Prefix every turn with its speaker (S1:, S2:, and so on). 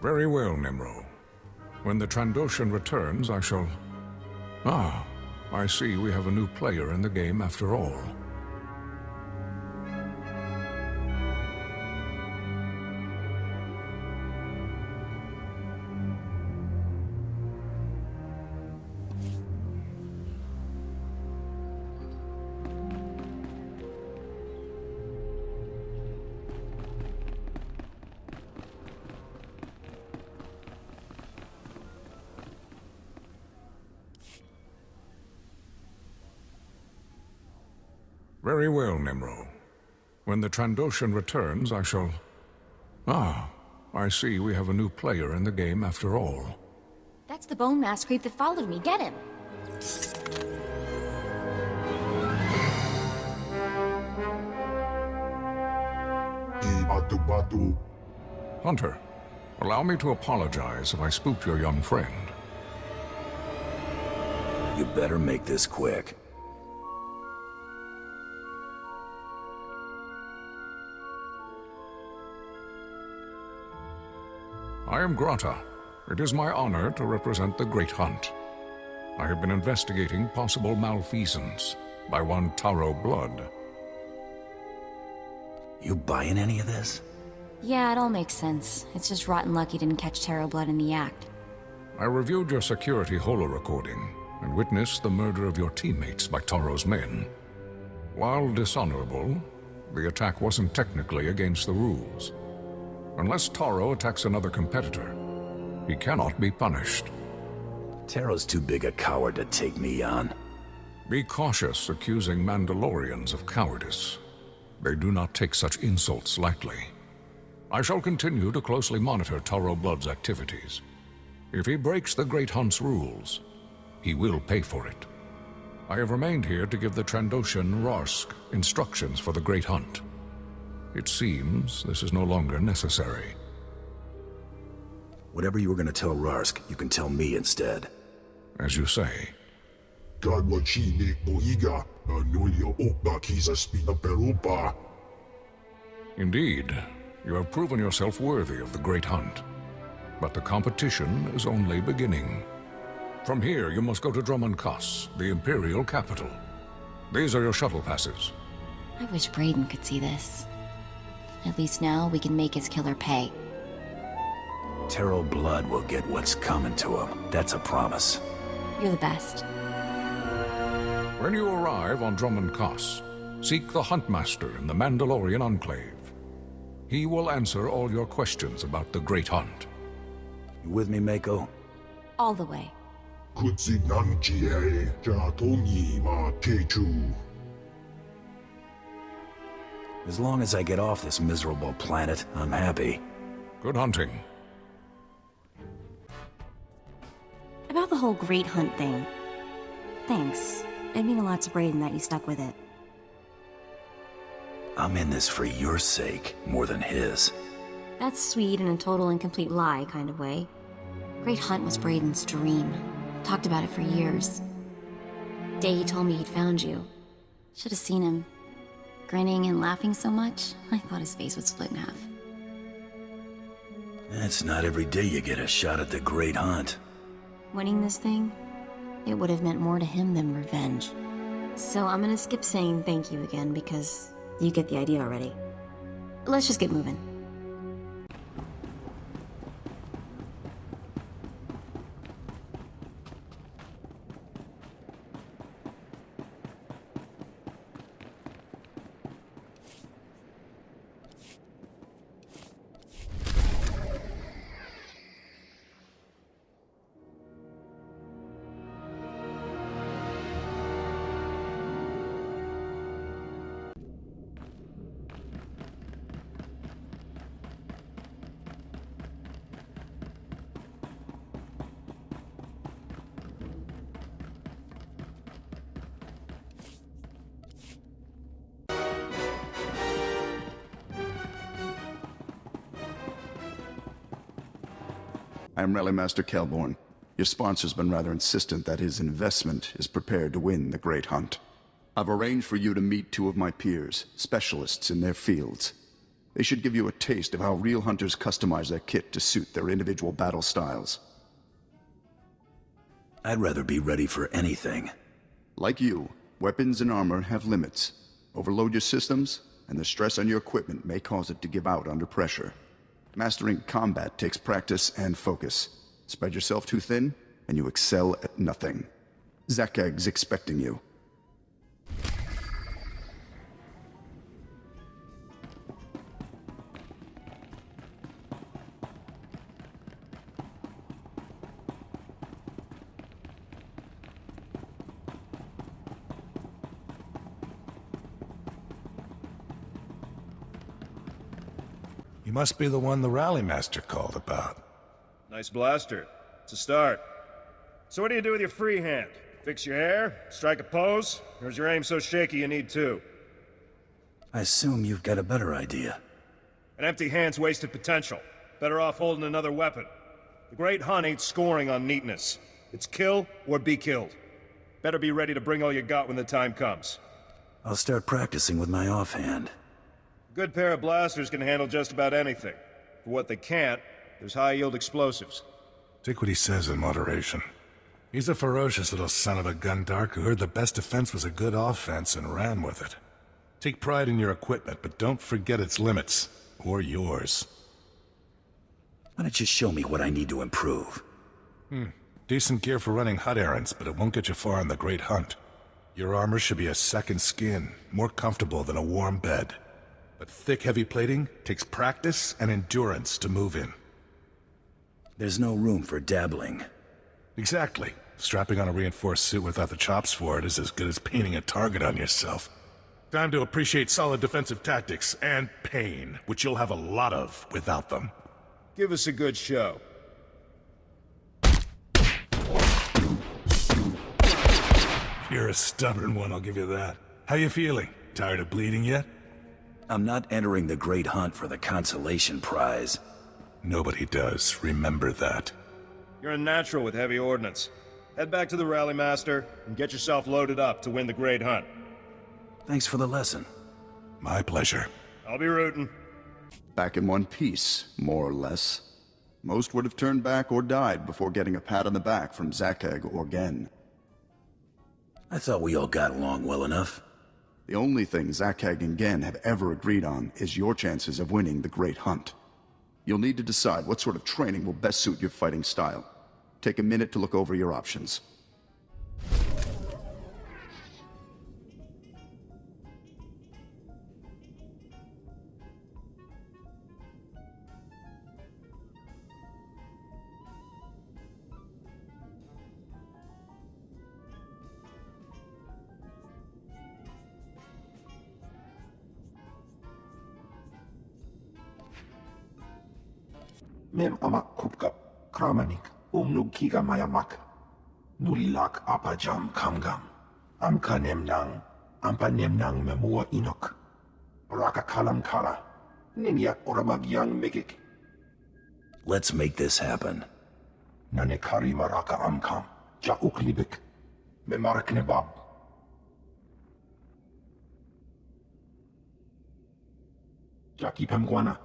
S1: Very well, Nimro. When the Trandoshan returns, I shall... Ah, I see we have a new player in the game after all. Very well, Nimro. When the Trandoshan returns, I shall... Ah, I see we have a new player in the game after all.
S2: That's the bone mass creep that followed me. Get him!
S1: Hunter, allow me to apologize if I spooked your young friend.
S3: You better make this quick.
S1: I am Grata. It is my honor to represent the Great Hunt. I have been investigating possible malfeasance by one Taro Blood.
S3: You buying any of this?
S2: Yeah, it all makes sense. It's just rotten luck you didn't catch Taro Blood in the act.
S1: I reviewed your security holo-recording and witnessed the murder of your teammates by Taro's men. While dishonorable, the attack wasn't technically against the rules. Unless Taro attacks another competitor, he cannot be punished.
S3: Taro's too big a coward to take me on.
S1: Be cautious accusing Mandalorians of cowardice. They do not take such insults lightly. I shall continue to closely monitor Taro Blood's activities. If he breaks the Great Hunt's rules, he will pay for it. I have remained here to give the Trandoshan Rarsk instructions for the Great Hunt. It seems this is no longer necessary.
S3: Whatever you were gonna tell Rarsk, you can tell me instead.
S1: As you say. Indeed, you have proven yourself worthy of the Great Hunt. But the competition is only beginning. From here, you must go to Dromund-Kaas, the Imperial capital. These are your shuttle passes.
S2: I wish Braden could see this. At least now we can make his killer pay.
S3: Taro Blood will get what's coming to him. That's a promise.
S2: You're the best.
S1: When you arrive on Dromund-Kaas, seek the Huntmaster in the Mandalorian Enclave. He will answer all your questions about the Great Hunt.
S3: You with me, Mako?
S2: All the way.
S3: As long as I get off this miserable planet, I'm happy.
S1: Good hunting.
S2: About the whole Great Hunt thing. Thanks. It'd mean a lot to Braden that you stuck with it.
S3: I'm in this for your sake, more than his.
S2: That's sweet in a total and complete lie kind of way. Great Hunt was Braden's dream. Talked about it for years. Day he told me he'd found you. Should have seen him. Grinning and laughing so much, I thought his face would split in half.
S3: It's not every day you get a shot at the Great Hunt.
S2: Winning this thing, it would have meant more to him than revenge. So I'm gonna skip saying thank you again because you get the idea already. Let's just get moving.
S4: I'm Rally Master Kelborn. Your sponsor's been rather insistent that his investment is prepared to win the Great Hunt. I've arranged for you to meet two of my peers, specialists in their fields. They should give you a taste of how real hunters customize their kit to suit their individual battle styles.
S3: I'd rather be ready for anything.
S4: Like you, weapons and armor have limits. Overload your systems, and the stress on your equipment may cause it to give out under pressure. Mastering combat takes practice and focus. Spread yourself too thin, and you excel at nothing. Zakag's expecting you.
S5: You must be the one the rally master called about.
S6: Nice blaster. It's a start. So what do you do with your free hand? Fix your hair? Strike a pose? Or is your aim so shaky you need two?
S3: I assume you've got a better idea.
S6: An empty hand's wasted potential. Better off holding another weapon. The Great Hunt ain't scoring on neatness. It's kill or be killed. Better be ready to bring all you got when the time comes.
S3: I'll start practicing with my offhand.
S6: A good pair of blasters can handle just about anything. For what they can't, there's high-yield explosives.
S5: Take what he says in moderation. He's a ferocious little son of a gundark who heard the best defense was a good offense and ran with it. Take pride in your equipment, but don't forget its limits. Or yours.
S3: Why don't you show me what I need to improve?
S5: Decent gear for running hut errands, but it won't get you far in the Great Hunt. Your armor should be a second skin, more comfortable than a warm bed. But thick, heavy plating takes practice and endurance to move in.
S3: There's no room for dabbling.
S5: Exactly. Strapping on a reinforced suit without the chops for it is as good as painting a target on yourself. Time to appreciate solid defensive tactics and pain, which you'll have a lot of without them.
S6: Give us a good show.
S5: You're a stubborn one, I'll give you that. How you feeling? Tired of bleeding yet?
S3: I'm not entering the Great Hunt for the consolation prize.
S5: Nobody does, remember that.
S6: You're a natural with heavy ordnance. Head back to the Rally Master and get yourself loaded up to win the Great Hunt.
S3: Thanks for the lesson.
S5: My pleasure.
S6: I'll be rooting.
S4: Back in one piece, more or less. Most would have turned back or died before getting a pat on the back from Zakag or Gen.
S3: I thought we all got along well enough.
S4: The only thing Zakag and Gen have ever agreed on is your chances of winning the Great Hunt. You'll need to decide what sort of training will best suit your fighting style. Take a minute to look over your options.
S7: Mem amak kupkap, kramanik, kiga mayamak. Nulilak apajam kamgam. Amka nemnang, ampa nemnang memua inok. Raka kalam kala, ninyak oramagyang megik.
S3: Let's make this happen.
S7: Nanekari maraka amkam, ja uklibik. Me Marek nebab. Jaki pemguana.